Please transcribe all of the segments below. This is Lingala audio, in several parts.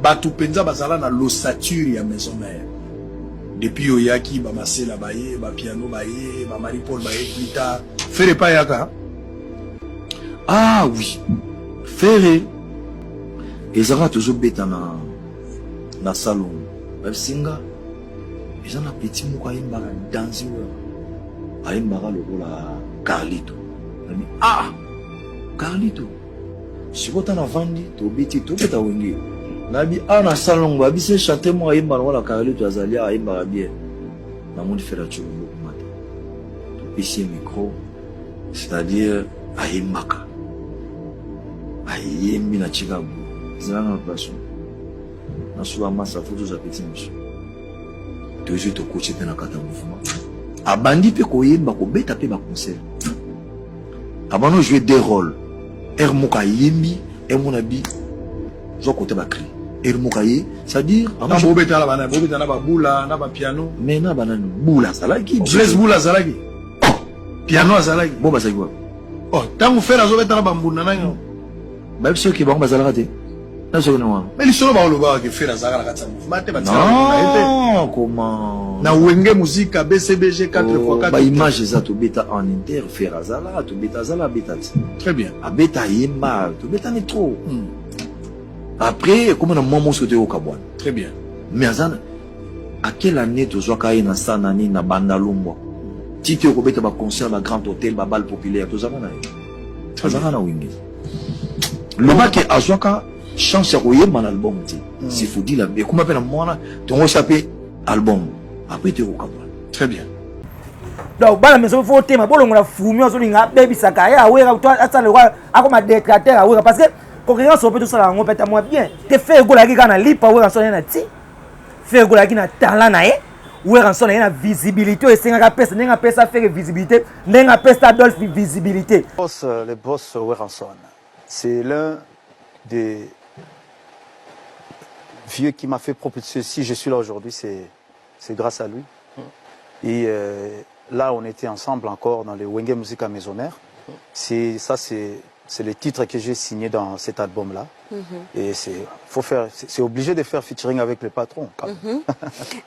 Batu penza bazala na l'ossature ya maison mère. Depuis Oyaki, ba Masela baye, ba piano baye, ba Marie-Paul baye plus tard. Ferré pas yaka. Ah oui. Ferré. Ils auront toujours bêta na salon. Même singa. Ils ont un petit mot à imbara danser. À imbara le rôle à Carlito. Ah! Carlito. Si vous t'en avez tu bêtis, tu bêta wingi. Nabi ana salon babi se chanter moi imbara wala Carlito azalia à imbara bien. Na monde faire la chose beaucoup matin. Tu pisser micro, c'est-à-dire à imbaka. À yembi na Chicago. C'est la passion. Na suwa massa photo za petit monsieur. Toujours te coacher dans kata mouvement. Abandi pe ko yemba ko beta pe ba concert. Abano jouer deux rôles. Ermoka yembi et mon abi. Zo côté ba cri. Ermoka ye, c'est-à-dire na bobeta la bana, bobeta na ba boula, na ba piano. Mais na bana boula salaki. Blaise boula salaki. Piano salaki. Bon ba ça quoi. Oh, tant faire azo beta na ba mbuna na ngo. Ba ceux qui vont ba salaki. Mais les solo baoloba qui fait la zara la mouvement non comment na wenge musique BCBG 4x4 ba image za to beta en inter faire azala to beta zala beta très bien a beta yema to beta ni trop après comment na moment sauter au kabwan très bien mais azana à quelle année to zo kai na sana ni na banda lumbo tiki ko beta ba concert ba grand hôtel ba bal populaire to zama na azana wingi le bac est azoka chance à mon album c'est faut dire la comment appelle moi ton chapé album après tu recapes très bien donc bala maison faut thème bolongo la fumio so linga baby saka ya wera toi atale kwa akoma déclater à wera parce que concurrence on peut tout ça on peut moi bien te fait go la ki kana lipa wera so na ti fait go la ki na talent na e wera so na visibilité et singa pesa ninga pesa faire visibilité ninga pesa Adolphe visibilité le boss Weranson c'est l'un des vieux qui m'a fait propulser. Si je suis là aujourd'hui, c'est grâce à lui. Et là, on était ensemble encore dans le Wenge Musica Maisonnaire. C'est les titres que j'ai signés dans cet album-là. Et c'est obligé de faire featuring avec le patron.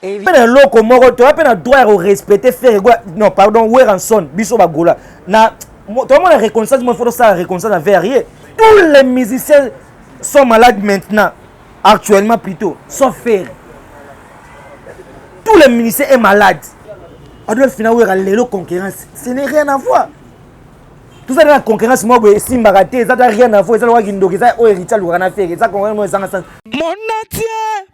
Et loko moko to apena droit au respecter faire non pardon Weranson biso bagola na tout le monde a reconnaissance moi faut ça reconnaissance envers rien. Tous les musiciens sont malades maintenant, actuellement plutôt, sauf faire. Tous les musiciens sont malades. Adolphe finalement la concurrence, ce n'est rien à voir. Tout ça dans la concurrence, moi je suis mbaraté, ça n'a rien à voir. Ça doit guindo, ça au héritage le rana faire, ça concurrence moi ça. Mon atier,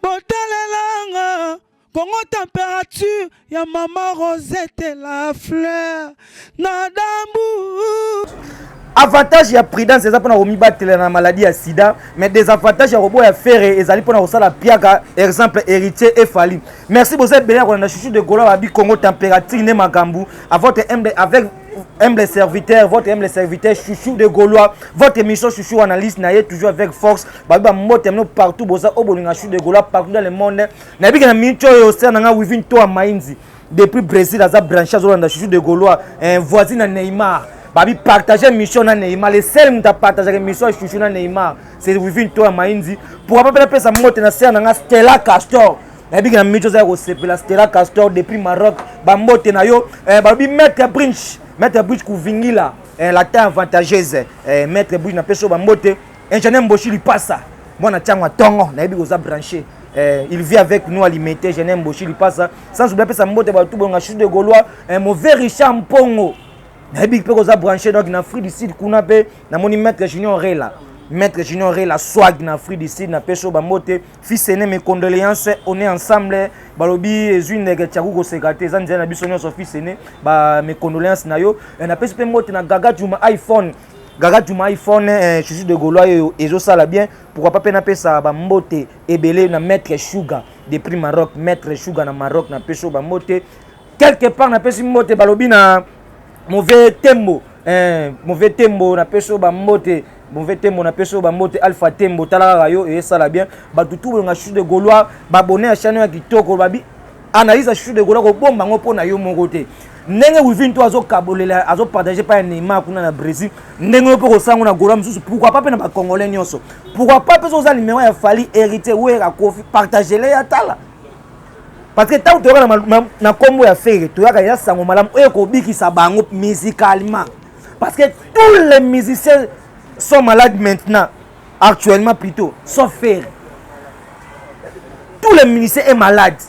botelelanga, Congo température, ya maman Rosette la fleur, nadambu. Avantage ya prudence c'est ça pour nous battre la maladie à sida mais des avantages ya robot ya faire et ça pour nous ça la piaka exemple héritier et fali merci beaucoup bien on a chouchou de Golo abi Congo température ne makambu avec humble serviteur votre humble serviteur chouchou de Gaulois votre émission chouchou analyse na toujours avec force ba moto partout boza obolinga chouchou de Gaulois partout dans le monde na bika na mincho yo ser na within to mainzi depuis Brésil za branché zo chouchou de Gaulois voisin na Neymar babi partager mission na Neymar les seuls qui partager mission chouchou na Neymar c'est within to mainzi pour pas pesa moto na ser na Stella Castor na bika na mincho za ko sepela Stella Castor depuis Maroc ba moto na yo babi mettre brinch Maître Bridge Kouvingila, la terre avantageuse. Maître Bridge n'a pas de mbote. Ingénieur Mboshi lui passe ça. Moi, je suis tongo, je branché. Il vit avec nous alimenter. Ingénieur Mboshi lui passe ça. Sans oublier que ça mbote, tout bon, chute de Gaulois. Un mauvais Richard Mpongo. Je suis branché donc en Afrique du Sud. Je suis Maître Junior Rela. Maître Junior Rela, swag en Afrique du Sud. Je suis mbote. Fils aîné, mes condoléances. On est ensemble. Balobi une Tchakou Sekate Zanzia na biso nyonso fils aîné ba mes condoléances na yo na pesi pe moto na Gaga Juma iPhone chouchou de Gaulois ezo sala bien pourquoi pas pe na pesa ba mbote ebele na Maître Sugar depuis Maroc Maître Sugar na Maroc na peso ba mbote quelque part na pesi mbote balobi na mauvais tembo na peso ba mbote mauvais tembo na peso ba mbote Alpha Tembo talaka yo et ça la bien ba tout nga chouchou de Gaulois ba abonné à chaîne ya kitoko babi analyse à chouchou de Gaulois ko bomba ngo pona yo mon côté ndenge Wivin to azo kabolela azo partager pa Neymar kuna na Brésil ndenge pe ko sango na Gola mususu pourquoi pas pe na ba congolais nyonso pourquoi pas pe zo za numéro ya Fally hérité Wera Kofi partager les atala parce que tant to na kombo ya Ferre to yaka ya sango malamu e ko bikisa bango musicalement parce que tous les musiciens sont malades maintenant actuellement plutôt sauf Ferre. Tous les musiciens sont malades.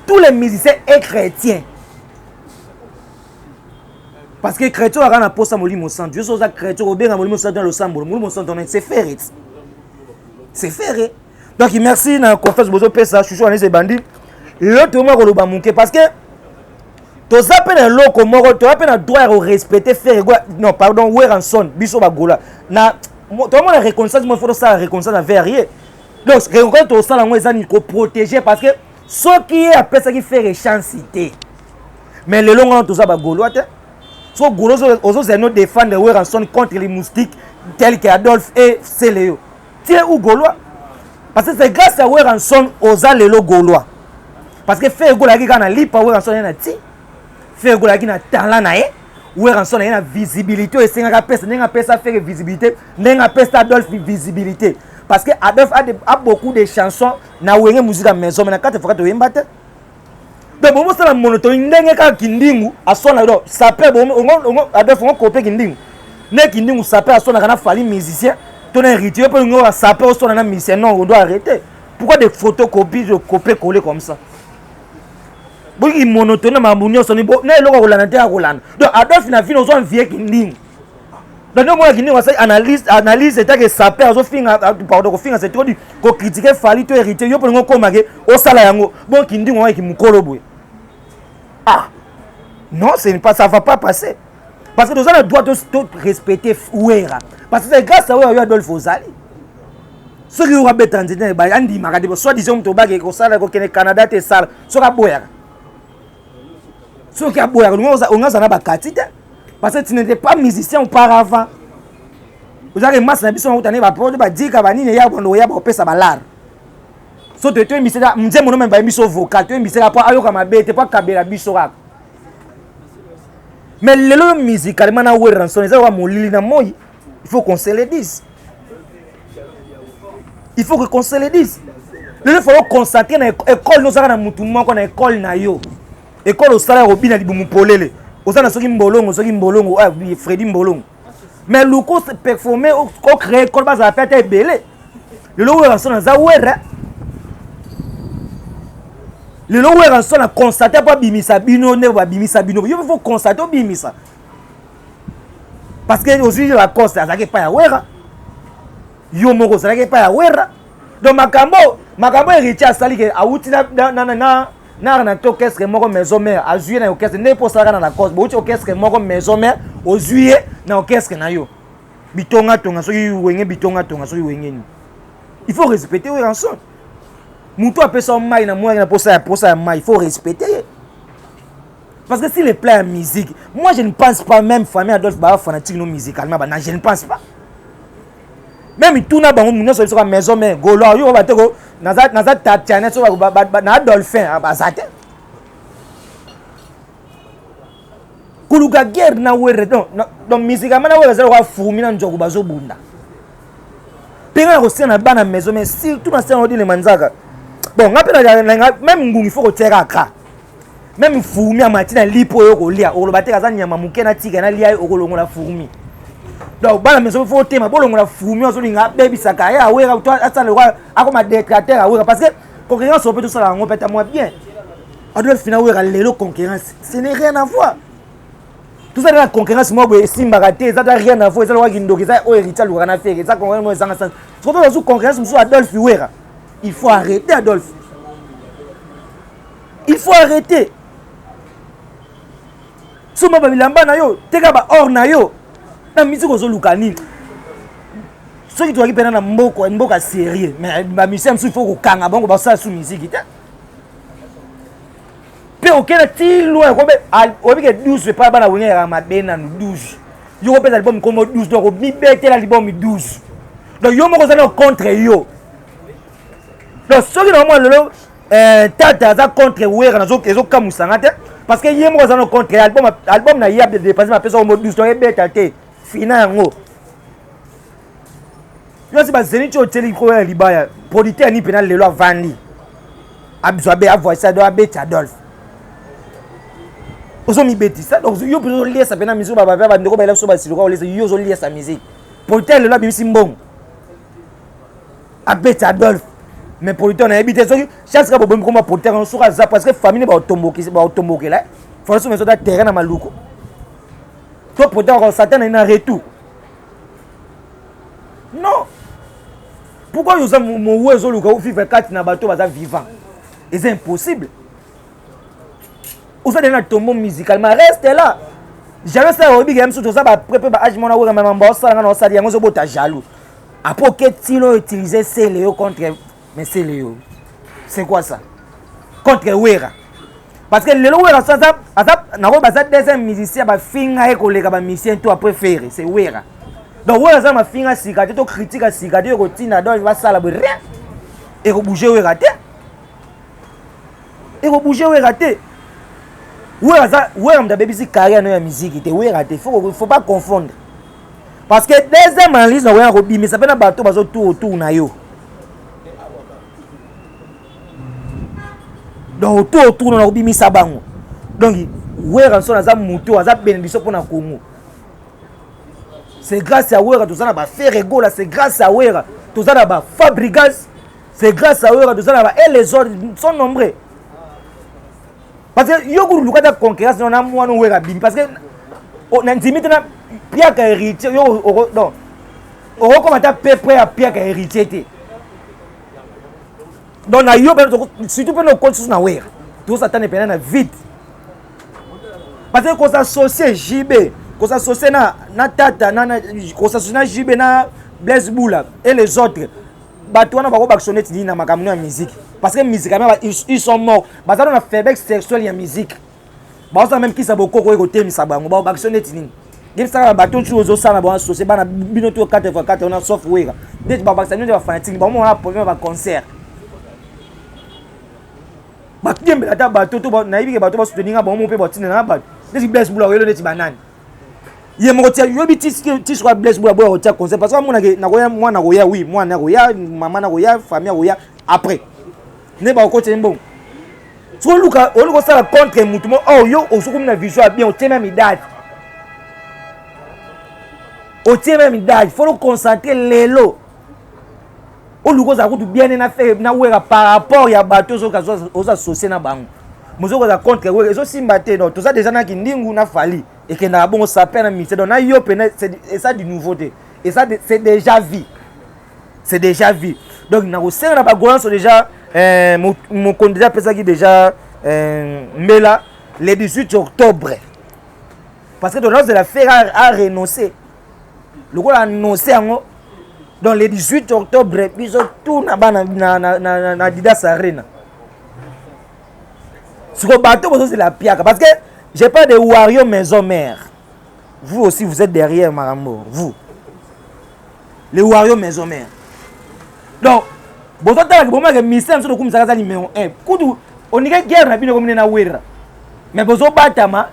Tous les musiciens sont chrétiens. Parce que les chrétiens ont un poste à Molimo Santo. Je suis un chrétien qui a un Molimo Santo dans le Sambo. Molimo Santo, c'est ferré. C'est ferré. Donc merci na confesse bozo pesa chouchou ané bandit. L'autre mot ko ba munke parce que to zape na loko moko to zape na droit à respecter faire non pardon Weranson biso ba gola na to mo na reconnaissance mo faut ça reconnaissance envers rien. Donc reconnaissance to ça la mo ezani ko protéger parce que ce qui est après ça qui fait réchancité. Mais le long on to ça ba golo te. So golo ozo c'est nous défendre Weranson contre les moustiques tels que Adolphe et Céléo. Tiens ou gaulois parce que c'est grâce à Weranson aux allélo gaulois. Parce que faire gola qui kana lipa Weranson na ti. Faire gola qui na talent na e. Weranson na visibilité et c'est nga pesa nga pesa faire visibilité, nga pesa Adolphe visibilité. Parce que Adolphe a beaucoup de chansons na wenge musique à maison mais na 4 fois to yembate. Donc bon ça la monotonie ndenge ka kindingu asona do ça peut bon Adolphe on copie kindingu. Ne kindingu ça peut asona kana Fally musicien. Ton héritier pour nous ça peut asona na musicien non on doit arrêter. Pourquoi des photocopies de copier coller comme ça? Bon il monotonie ma munio soni bo na eloko kolana te akolana. Donc Adolphe na vie ozo envier kindingu. Donc nous moi kindingu ça analyse c'est que ça peut azo finga pardon ko finga c'est trop dit ko critiquer Fally to héritier yo pour ngo komake o sala yango bon kindingu wa ki mukolo boy. Ah non, c'est pas, ça ne va pas passer. Parce que nous avons le droit de respecter Ouera. Parce que c'est grâce à Ouera Adolphe Ozali. Ceux qui ont été en train soit disons que au Canada, c'est ça. Ceux qui ont été ceux qui ont été parce que tu n'étais pas musicien auparavant. Vous avez masse de bisons, vous avez dit que vous avez ça balar. So tu es misé là, m'dé mon nom même biso vocal, tu es misé là pour ayo kama bête, pas kabela biso rap. Mais le musicalement na Weranson, ça va molili na moi. Il faut qu'on se le dise. Il faut qu'on se le dise. Il faut constater na école nous na mutumwa ko na école na yo. École au salaire obina libumu polele. Osana soki mbolongo, ah Freddy Mbolongo. Mais Luko se performer au créer école base à faire belé. Le Weranson za wera. Le long Weranson a constaté pas bimisa bino ne va bimisa bino. Il faut constater bimisa. Parce que aussi la cause ça qui pas ya wera. Yo moko ça qui pas ya wera. Donc makambo héritier sali que auti na orchestre moko maison mère a jouer na orchestre ne pour ça na la cause. Bo orchestre moko maison mère au jouer na orchestre na yo. Bitonga tonga so wenge bitonga tonga so wenge. Il faut respecter Weranson. Moutou appelle son maï na moi pour ça il faut respecter. Parce que si les plans musique, moi je ne pense pas même famille Adolphe ba fanatique non musicalement ba je ne pense pas. Même tout na bango nous sur maison mais golo yo ba te ko naza Tatiana so ba na Dolphin ba zate. Kuluka guerre na were donc musicalement na were za ko fumi na njogo bazo bunda. Penga ko sena bana maison mais surtout na sena odile manzaka. Bon, même il faut retirer à cra. Même fourmi à matin, lipo au lia, au baté à Zania, Mamukena Tigana lia au long la fourmi. Donc, la maison faut thème, bon, la fourmi, on se baby sakaya, ouais, toi, à le roi, à comme un déclateur, parce que concurrence, on peut tout ça, on peut à moi bien. Adolphe finalement, l'élo concurrence, ce n'est rien à voir. Tout ça, la concurrence, moi, si m'arrêter, ça n'a rien à voir, ça doit guinder, ça, au héritage, le rana fait, ça, qu'on va s'en sortir. Surtout dans une concurrence, monsieur Adolphe Ouera. Il faut arrêter Adolphe. Il faut arrêter. Suma babilamba na yo, teka ba or na yo. Na musique ozo lukani. Ceux qui doivent pena na mboka sérieux, mais ba musicien il faut ko kanga bango ba sa sous musique ta. Pe okena ti loin ko be obi ke 12 pas ba na wenga ya mabena no 12. Yo ko pesa album comme 12 donc mi bete la album 12. Donc yo moko za contre yo. Donc ceux qui normalement le tata za contre Ouera nazo kamusanga te parce que yé mo za no contre album na yé dépasser ma personne au mode 12 to beta te fina ngo yo si ba zeni cho teli ko ya libaya producteur ni penal lelo avandi abzoabe avoyer ça doit beta Adolphe ozo mi beti ça donc yo peut lire ça pena musique ba ba ndeko ba la so ba siluka o lise yo zo lire sa musique producteur lelo bimisi mbongo abeta Adolphe mais producteur na habité so chaque fois bon comme producteur on sera ça parce que famille ba otomboki là faut so meso da terrain na maluko to producteur on s'attend à un retour non pourquoi vous avez mon oiseau le gars vivre 4 na bateau baza vivant et c'est impossible vous avez un tombeau musical mais reste là jamais ça obi game surtout ça ba préparer ba age mona wera mambo ça na ça dia ngozo bota jaloux après que tilo utiliser c'est Léo contre mais c'est Léo c'est quoi ça contre wera parce que le wera ça na ko ba ça deuxième musicien ba finga e koleka ba musicien tout après faire c'est wera donc wera ça ma finga sikate to critique sikate ko tina donc va ça la rien et ko bouger wera té et ko bouger wera té wera ça wera mda baby si carrière na musique té wera té faut pas confondre parce que deuxième analyse na wera ko bi mais ça fait na bateau bazo tout autour na yo donc autour na ko bi mi sabango donc wera so na za muto aza bénédiction pour na Congo. C'est grâce à Wera, tout ça, faire ego là, c'est grâce à Wera, tout ça, Fabrigas, c'est grâce à Wera, tout ça, et les autres sont nombreux. Parce que Yogo Luka de concurrence, on a moins de Wera Bim, parce que on a dit maintenant, Pierre qui a hérité, non, on recommande à peu près à Pierre qui a hérité. Donc, surtout pour nos comptes sur Wera, tout ça, t'en est pénal vite. Parce que quand ça s'associe JB, qu'on s'associe na Tata, qu'on s'associe na JB, na Blaise Boula et les autres, bah toi on va pas actionner tu dis na makamuna musique parce que musique ils sont morts. Bah ça on a faiblesse sexuelle en musique. Bah ça même qui ça beaucoup côté mi ça ba on va actionner tu dis. Dès ça ba tout chose ça na bon associé ba na binoto 4x4 on a software. Dès ba ba ça nous va fanatique ba on a problème ba concert. Ba kiembe ata ba tout na ibi ke ba to ba soutenir ba on peut ba tina na ba. Dès Blaise Boula welo net banane. Ye mo tia yobi ti soit Blaise Boula boya tia conseil parce que moi na goya oui moi na goya maman na goya famille goya après ne ba ko tembo so luka o luko sala contre mutumo oh yo o so comme na visual bien o tient même idade faut le concentrer lelo o luko za kutu bien na faire na wera par rapport ya bateau so ka so associé na bango mozoko za contre wera so simbate non tout ça déjà na kindingu na fali et que na bon ça peine mi c'est donc na yo peine c'est ça du nouveauté et ça c'est déjà vu donc na ko senga na ba golan so déjà mon candidat pesa qui déjà mais là le 18 octobre parce que donc là c'est la faire à renoncer le ko annoncer ngo donc le 18 octobre biso tout na ba na Didas Arena ce que bateau c'est la piaka parce que j'ai pas de Wario maison mère. Vous aussi, vous êtes derrière Marambo. Vous. Les Wario maison mère. Donc, bon, toi, tu as dit que tu as dit numéro 1. On dirait guerre na bino comme na wera. Mais bozo batama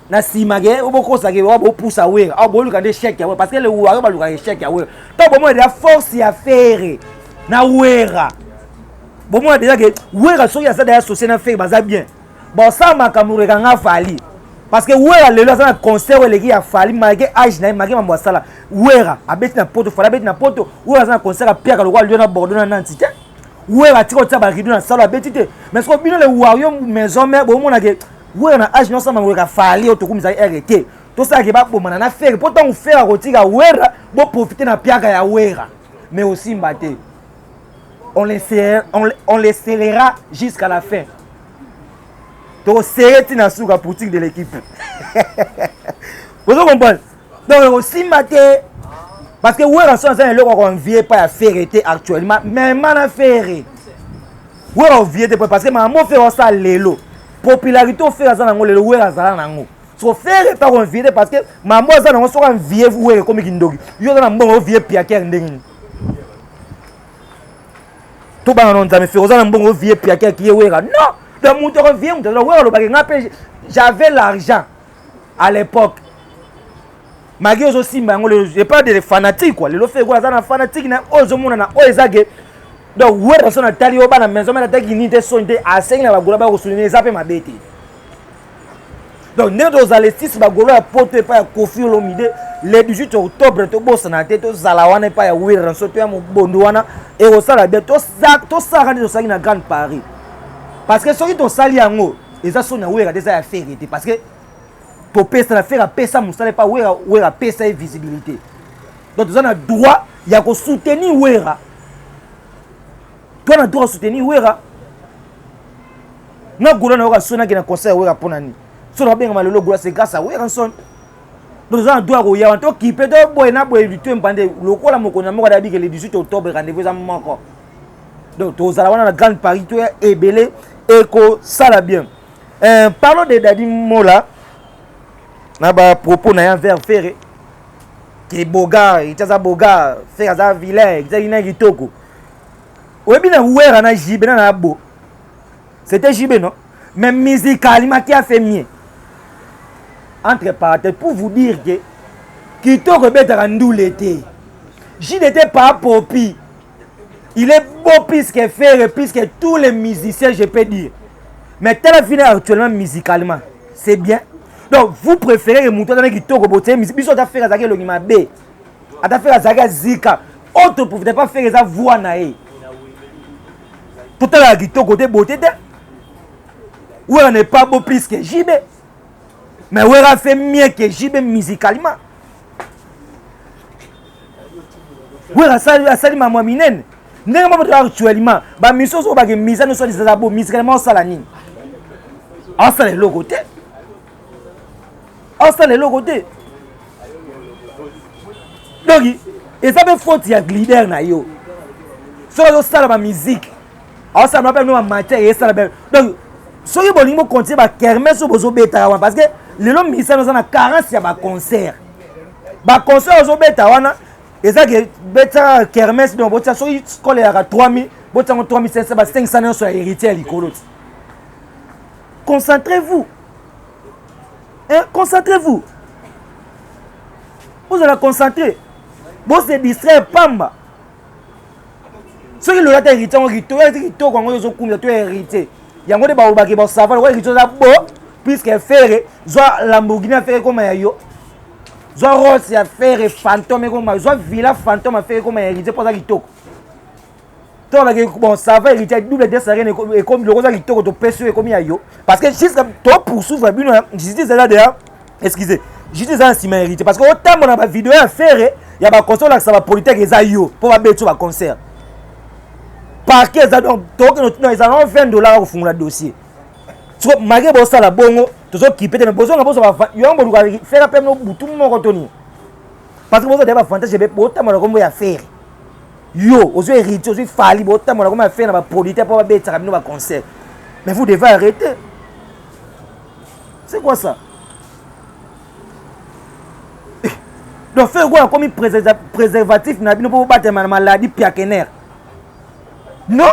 na simage o boko sage o bo poussa wera. O bo luka de chèque ya parce que le Wario ba luka de chèque ya wera. To bon moi de la force ya faire na wera. Bon moi déjà que wera so ya ça d'ailleurs associé na faire baza bien. Bon ça makamure kanga fali. Parce que wera le là concert les gars a fallu malgré âge na malgré mambo sala wera abeti na poto fala abeti na poto wera za concert a Pierre le roi lieu na Bordeaux na Nantes wera tiko tsaba rido na sala abeti te mais ce que bino le Wario maison mère bon mona que wera na âge non ça mambo ka fali otokumisa arrêter to ça ke ba bomana na faire pourtant on faire rotika wera bo profiter na Pierre ya wera mais aussi mbaté on les serrera jusqu'à la fin. Donc c'est une souka politique de l'équipe. Vous comprenez? Donc aussi maté parce que ouais rançon ça le qu'on vient pas à faire été actuellement mais man à faire. Ouais on vient parce que maman fait ça lelo. Popularité on fait ça dans le ouais ça nango. So faire pas on vient parce que maman ça on soit vient ouais comme kindogi. Yo na mbongo vient piaker ndengini. Tout ba non ça me fait ça mbongo vient piaker qui est ouais non. Dans mon temps vient on le bagage j'avais l'argent à l'époque. Malgré aussi, je parle des fanatiques, quoi. Les fait quoi, ça, fanatique, na ozomo na oezage. Donc, ouais, on a tali au bas la maison, mais la tête qui n'y était sonné à 5 na bagola ba souligner ça peut m'abêter. Donc, nous aux alestis bagola porter pas Kofi Olomide le 18 octobre to boss na tête to zalawana pas ya ouais ranso to ya mo bondwana et au sala bien to ça rendre ça na grande Paris. Parce que ceux qui to sali yango, ils a sonné ouais déjà à faire parce que pour payer ça faire à payer ça moussale pas ouais à payer ça visibilité. Donc, ils ont le droit il y a que soutenir ouais. Toi, on a droit de soutenir Wera. Nous avons besoin de conseil Wera pour nous. Si on a bien le logo, c'est grâce à Wera. Nous avons droit de faire qui peut être bon. Le coup, le 18 octobre, rendez-vous à mon. Donc, nous avons la grande Paris, tu es ébélé et que ça va bien. Parlons de Dadi Mola. Nous avons propos vers Ferré. Qui est Boga, il est Boga, Ferra Villain, il est Toko. C'était JB, non? Mais musicalement, qui a fait mieux? Entre parenthèses, pour vous dire que Kitoko est rendu l'été. J n'était pas Popi. Il est beau plus que faire, plus que tous les musiciens, je peux dire. Mais tel fini actuellement musicalement. C'est bien. Donc, vous préférez que Mouton dans Kitoko botte musique. Bisous à faire Zaka Longima B. À faire Zaka Zika. Autre pour ne pas faire ça voix naïe. Pourtant, la guitare côté beauté, où on n'est pas beau plus que JB. Mais où on a fait mieux que JB musicalement. Où on a sali ma moiminen. N'est pas actuellement. Bah, mission sur bague mise nous soit des abos musicalement salani. En ça les logoté. En ça les logoté. Donc, et ça fait faute il y a glider na yo. Sur la musique. Alors ça me rappelle nous en matière et ça la belle. Donc, si vous voulez continuer à kermesse sur vos bêta parce que les hommes ils sont dans 40 il y a concert. Ba concert aux bêta wana et ça que bêta kermesse donc votre so scolaire à 3000, votre 3500 ba 500 sur héritier likolo. Concentrez-vous. Hein, concentrez-vous. Vous allez concentrer. Vous se distraire pamba. Ceux qui l'ont hérité, on hérité, quand ils ont combien de hérité. Il y a des gens qui vont savoir, ouais, hérité, puisque faire, soit Lamborghini a fait comme yo, soit Ross a fait fantôme comme soit Villa fantôme a fait comme hérité pour ça qui toque. Toi, bon, ça va hériter double de ça et comme le rosa qui toque, tu peux suivre comme yo. Parce que juste toi poursuivre, je dis ça là d'ailleurs, excusez, je dis ça si m'a hérité. Parce que autant on a ma vidéo à faire, il y a ma console là, ça va politique et yo pour ma bête sur ma concert. Parce que ils ont 20 $ au fond de dossier. Si vous avez ça la bongo, tout ça qui peut être besoin de faire appel au bout tout le monde retenir. Parce que vous avez un avantage, je vais pas faire. Yo, vous avez hérité, vous avez fallu, vous avez fait un produit pour un concert. Mais vous devez arrêter. C'est quoi ça? Donc, faire quoi comme préservatif pour battre ma maladie piakener? Non,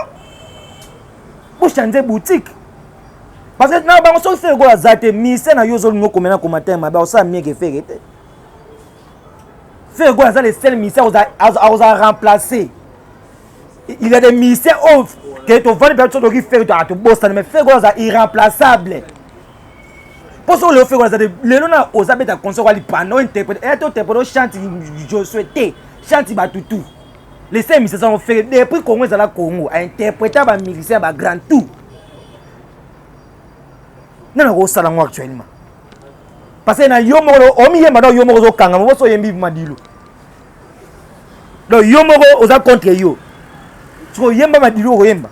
vous changez boutique. Parce que nous avons fait quoi zate mise na yo zone ko mena ko matin ma ba ça mieux que faire été. Faire quoi ça les seuls mise a remplacé. Il y a des mise off que tu vas personne qui faire à tout boss mais faire quoi ça irremplaçable. Pour ça le faire quoi ça les lona aux abet à concert ali pano interprète et tout interprète chante je souhaitais chante ba tout. Les 5 000 ont fait depuis Congo à la Congo à interpréter les musiciens à grand tout. Nous avons ça actuellement. Parce que nous avons Yomoro Kanga, nous avons Yembi Madilu. Donc Yomoro aux contre yo. So Yemba Madilu Yemba.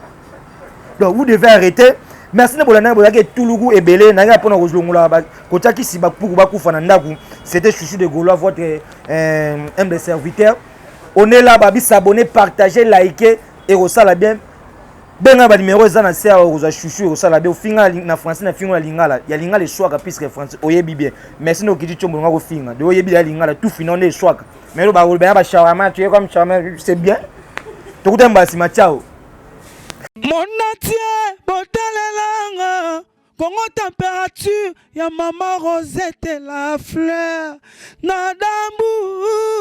Donc vous devez arrêter. Merci de Bolana Bolake Toulougou et Belé. N'a pas nos Longula. Kotaki Sibakou Bakou Fanandakou. C'était Chouchou de Gaulois, votre humble serviteur. On est là, babi, s'abonner, partager, liker et resala bien. Ben ba numéro za na ser aux chouchou resala bien. Au final na français na fingo na lingala. Ya lingala swaka puisque français oyebi bien. Merci no kiti chombo ngako finga. De oyebi ya lingala tout final ne swaka. Mais ba ba shawarma, tu es comme shawarma, c'est bien. Tokuta mbasi ma ciao. Monatie botalelanga Congo température, ya maman Rosette la fleur. Nadambu.